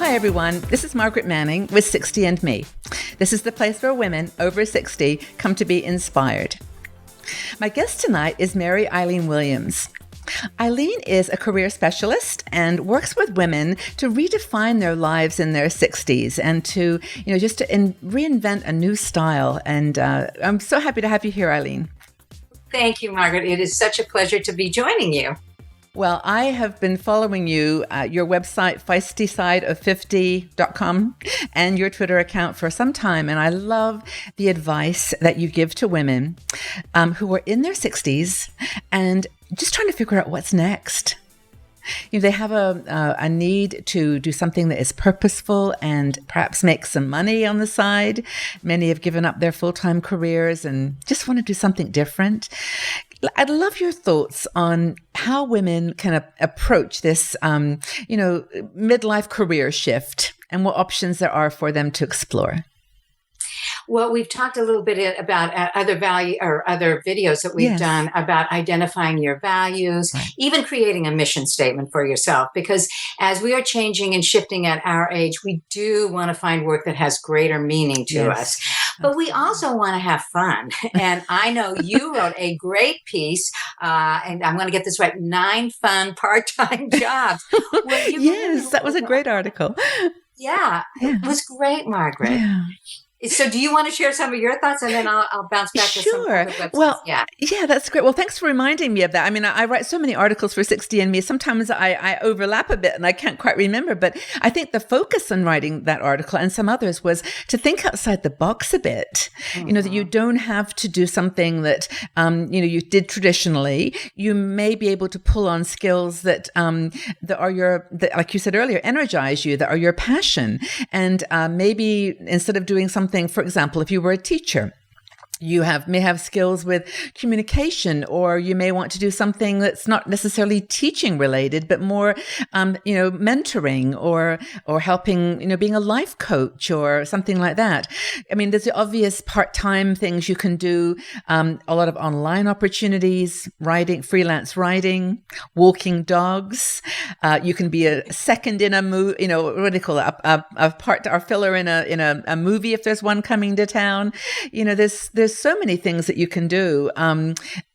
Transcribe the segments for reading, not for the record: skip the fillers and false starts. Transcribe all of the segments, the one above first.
Hi, everyone. This is Margaret Manning with 60 and Me. This is the place where women over 60 come to be inspired. My guest tonight is Mary Eileen Williams. Eileen is a career specialist and works with women to redefine their lives in their 60s and to, just to reinvent a new style. And I'm so happy to have you here, Eileen. Thank you, Margaret. It is such a pleasure to be joining you. Well, I have been following you, your website, feistysideof50.com, and your Twitter account for some time. And I love the advice that you give to women who are in their 60s and just trying to figure out what's next. They have a need to do something that is purposeful and perhaps make some money on the side. Many have given up their full-time careers and just want to do something different. I'd love your thoughts on how women can approach this, midlife career shift and what options there are for them to explore. Well, we've talked a little bit about other videos that we've done about identifying your values, even creating a mission statement for yourself, because as we are changing and shifting at our age, we do want to find work that has greater meaning to us. But we also want to have fun. And I know you wrote a great piece, and I'm going to get this right, 9 fun part-time jobs. Yes, that was a great article. Yeah, it was great, Margaret. Yeah. So do you want to share some of your thoughts, and then I'll bounce back to some other websites? Well, yeah, that's great. Well, thanks for reminding me of that. I mean, I write so many articles for 60 and Me. Sometimes I overlap a bit and I can't quite remember, but I think the focus on writing that article and some others was to think outside the box a bit. Mm-hmm. That you don't have to do something that, you did traditionally. You may be able to pull on skills that are that, like you said earlier, energize you, that are your passion. And maybe instead of doing something, for example, if you were a teacher, you may have skills with communication, or you may want to do something that's not necessarily teaching related, but more, mentoring or helping, being a life coach or something like that. I mean, there's the obvious part-time things you can do, a lot of online opportunities, writing, freelance writing, walking dogs. You can be a second in a movie, what do you call it? A part or filler in a movie if there's one coming to town. There's so many things that you can do.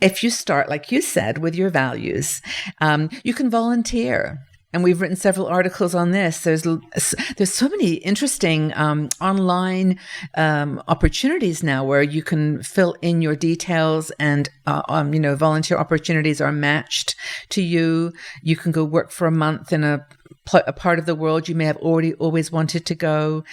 If you start, like you said, with your values, you can volunteer. And we've written several articles on this. There's so many interesting online opportunities now where you can fill in your details, and volunteer opportunities are matched to you. You can go work for a month in a part of the world you may have always wanted to go,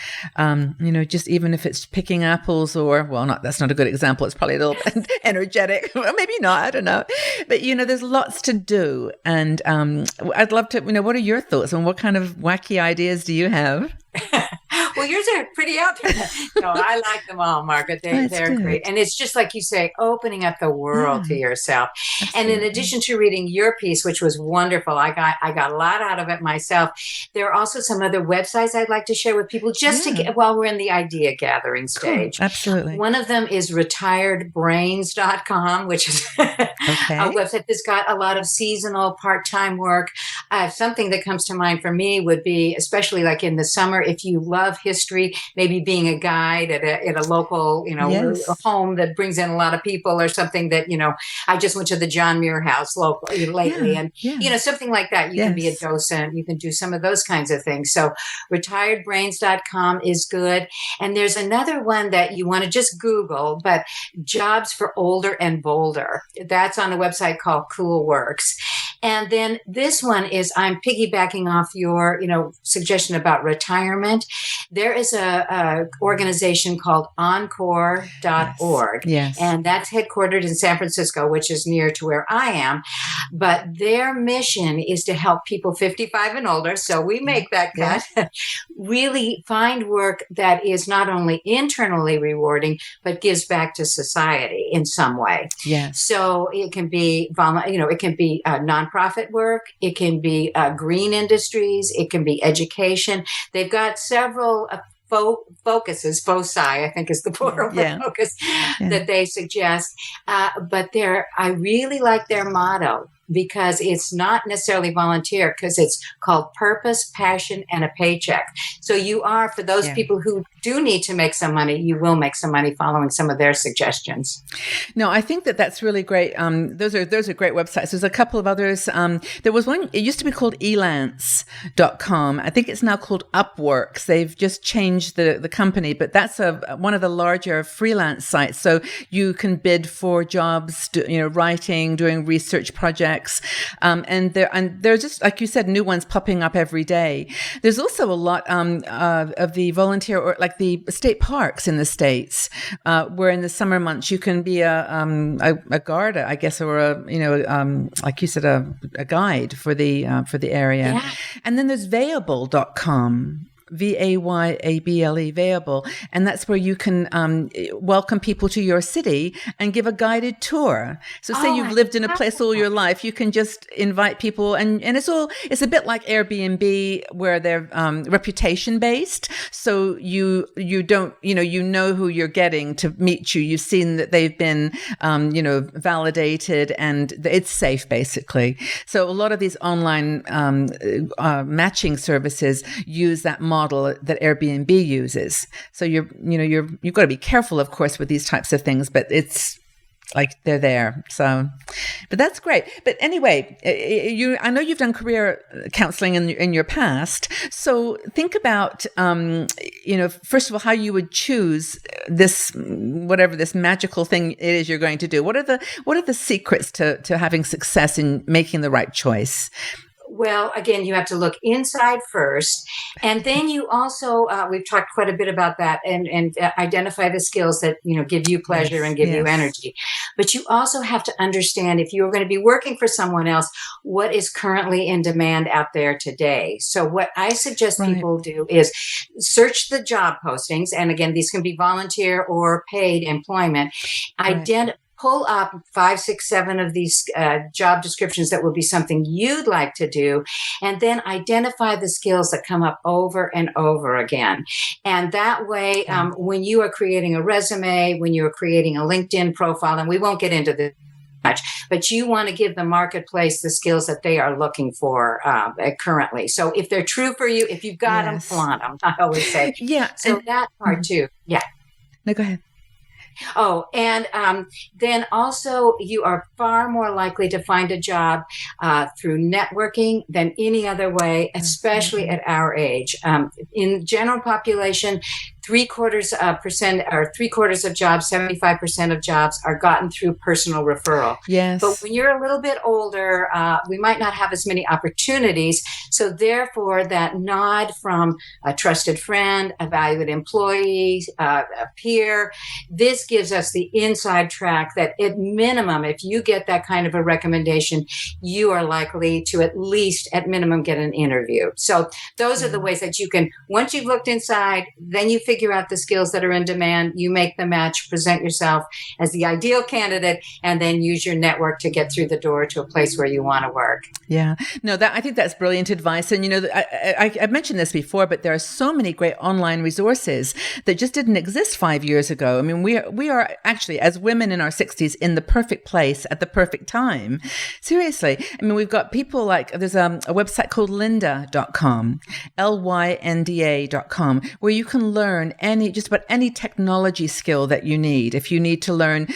just even if it's picking apples that's not a good example. It's probably a little bit energetic. Well, maybe not, I don't know. But, there's lots to do. And I'd love to, what are your thoughts on what kind of wacky ideas do you have? Well, yours are pretty out there. No, I like them all, Margaret. They're great. And it's just like you say, opening up the world to yourself. Absolutely. And in addition to reading your piece, which was wonderful, I got a lot out of it myself. There are also some other websites I'd like to share with people just to get, while we're in the idea gathering stage. Cool. Absolutely. One of them is retiredbrains.com, which is a website that's got a lot of seasonal part-time work. Something that comes to mind for me would be, especially like in the summer, if you love history, maybe being a guide at a local, a home that brings in a lot of people, or something that, I just went to the John Muir House lately, and something like that. You can be a docent, you can do some of those kinds of things. So retiredbrains.com is good. And there's another one that you want to just Google, but Jobs for Older and Bolder. That's on a website called Cool Works. And then this one is, I'm piggybacking off your, suggestion about retirement. There is a organization called Encore.org. Yes. And that's headquartered in San Francisco, which is near to where I am. But their mission is to help people 55 and older, so we make that cut, really find work that is not only internally rewarding, but gives back to society in some way. Yes. So it can be, it can be nonprofit work. It can be green industries. It can be education. They've got several focuses, foci, I think is the plural focus that they suggest. But I really like their motto. because it's not necessarily volunteer, because it's called Purpose, Passion, and a Paycheck. So you are, for those people who do need to make some money, you will make some money following some of their suggestions. No, I think that that's really great. Those are great websites. There's a couple of others. There was one, it used to be called elance.com. I think it's now called Upworks. They've just changed the company, but that's one of the larger freelance sites. So you can bid for jobs, writing, doing research projects. And there's just, like you said, new ones popping up every day. There's also a lot of the volunteer, or like the state parks in the States, where in the summer months you can be a guard, I guess, or like you said, a guide for the area. Yeah. And then there's Vayable.com. Vayable, Vayable. And that's where you can welcome people to your city and give a guided tour. So say you've lived in a place all your life, you can just invite people, and it's a bit like Airbnb, where they're reputation based. So you don't, you know who you're getting to meet you. You've seen that they've been, validated, and it's safe, basically. So a lot of these online matching services use that model that Airbnb uses. So you've got to be careful, of course, with these types of things, but it's like they're there. So, but that's great. But anyway, I know you've done career counseling in your past. So think about, first of all, how you would choose this, whatever this magical thing it is you're going to do. What are the secrets to having success in making the right choice? Well, again, you have to look inside first. And then you also, we've talked quite a bit about that, and identify the skills that, give you pleasure and give you energy. But you also have to understand, if you're going to be working for someone else, what is currently in demand out there today. So what I suggest people do is search the job postings. And again, these can be volunteer or paid employment. Pull up 5, 6, 7 of these job descriptions that will be something you'd like to do, and then identify the skills that come up over and over again. And that way, when you are creating a resume, when you're creating a LinkedIn profile, and we won't get into this much, but you want to give the marketplace the skills that they are looking for currently. So if they're true for you, if you've got them, flaunt them, I always say. Yeah. So that part too. Yeah. No, go ahead. Oh, and then also you are far more likely to find a job through networking than any other way, especially at our age. In general population, 3/4% of jobs, 75% of jobs are gotten through personal referral. Yes. But when you're a little bit older, we might not have as many opportunities. So therefore, that nod from a trusted friend, a valued employee, a peer, this gives us the inside track that at minimum, if you get that kind of a recommendation, you are likely to at minimum get an interview. So those are the ways that you can, once you've looked inside, then you figure out the skills that are in demand, you make the match, present yourself as the ideal candidate, and then use your network to get through the door to a place where you want to work. Yeah, no, I think that's brilliant advice. And, I've mentioned this before, but there are so many great online resources that just didn't exist 5 years ago. I mean, we are actually, as women in our 60s, in the perfect place at the perfect time. Seriously. I mean, we've got people like, there's a website called lynda.com, lynda.com, where you can learn just about any technology skill that you need. If you need to learn,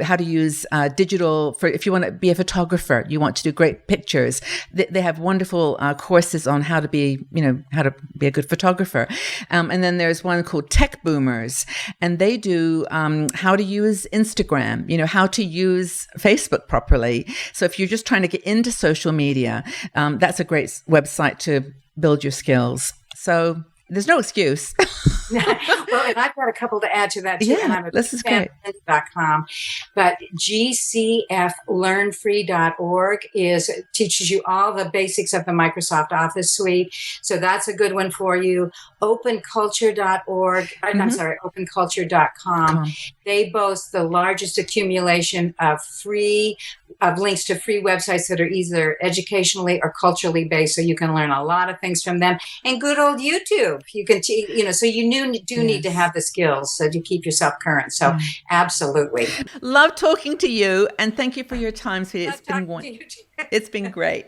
how to use digital if you want to be a photographer, you want to do great pictures. They have wonderful courses on how to be a good photographer. And then there's one called Tech Boomers, and they do how to use Instagram, how to use Facebook properly. So if you're just trying to get into social media, that's a great website to build your skills. So there's no excuse. Well, and I've got a couple to add to that too. Yeah, and I'm this is great. .com, but gcflearnfree.org teaches you all the basics of the Microsoft Office suite. So that's a good one for you. Openculture.org. Openculture.com. They boast the largest accumulation of links to free websites that are either educationally or culturally based. So you can learn a lot of things from them. And good old YouTube. You can, so you do need to have the skills so to keep yourself current. So absolutely. Love talking to you, and thank you for your time, sweetie. It's been great.